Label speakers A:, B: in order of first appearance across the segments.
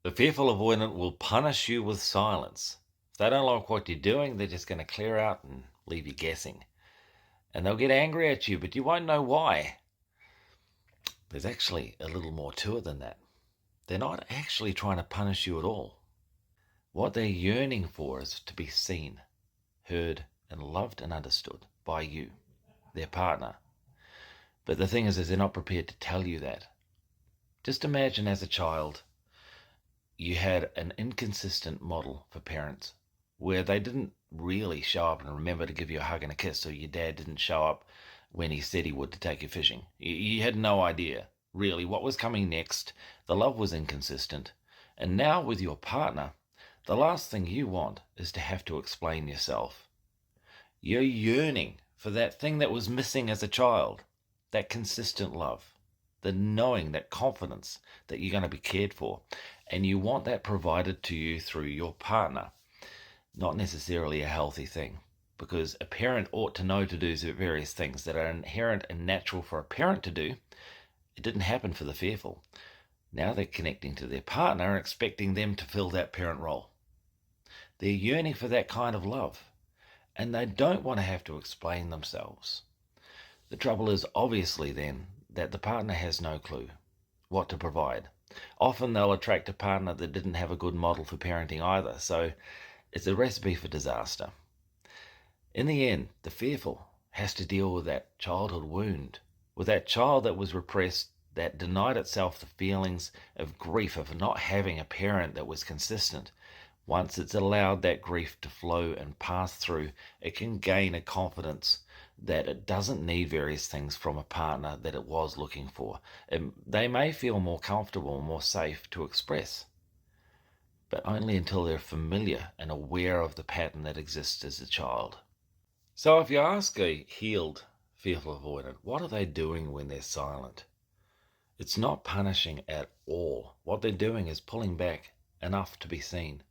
A: The fearful avoidant will punish you with silence. If they don't like what you're doing, they're just going to clear out and leave you guessing. And they'll get angry at you, but you won't know why. There's actually a little more to it than that. They're not actually trying to punish you at all. What they're yearning for is to be seen, heard, and loved and understood by you, their partner. But the thing is they're not prepared to tell you that. Just imagine as a child, you had an inconsistent model for parents where they didn't really show up and remember to give you a hug and a kiss, or your dad didn't show up when he said he would to take you fishing. You had no idea really what was coming next. The love was inconsistent. And now with your partner, the last thing you want is to have to explain yourself. You're yearning for that thing that was missing as a child, that consistent love, the knowing, that confidence that you're going to be cared for. And you want that provided to you through your partner. Not necessarily a healthy thing, because a parent ought to know to do various things that are inherent and natural for a parent to do. It didn't happen for the fearful. Now they're connecting to their partner and expecting them to fill that parent role. They're yearning for that kind of love, and they don't want to have to explain themselves. The trouble is obviously then that the partner has no clue what to provide. Often they'll attract a partner that didn't have a good model for parenting either, so it's a recipe for disaster. In the end, the fearful has to deal with that childhood wound, with that child that was repressed, that denied itself the feelings of grief of not having a parent that was consistent. Once it's allowed that grief to flow and pass through, it can gain a confidence that it doesn't need various things from a partner that it was looking for. They may feel more comfortable, more safe to express, but only until they're familiar and aware of the pattern that exists as a child. So if you ask a healed fearful avoidant, what are they doing when they're silent? It's not punishing at all. What they're doing is pulling back enough to be seen.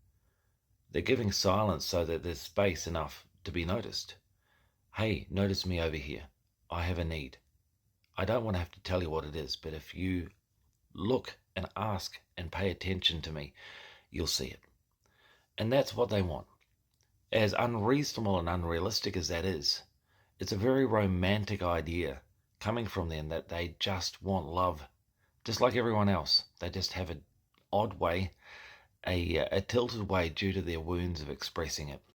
A: They're giving silence so that there's space enough to be noticed. Hey, notice me over here. I have a need. I don't want to have to tell you what it is, but if you look and ask and pay attention to me, you'll see it. And that's what they want. As unreasonable and unrealistic as that is, it's a very romantic idea coming from them that they just want love, just like everyone else. They just have an odd way, a tilted way due to their wounds of expressing it.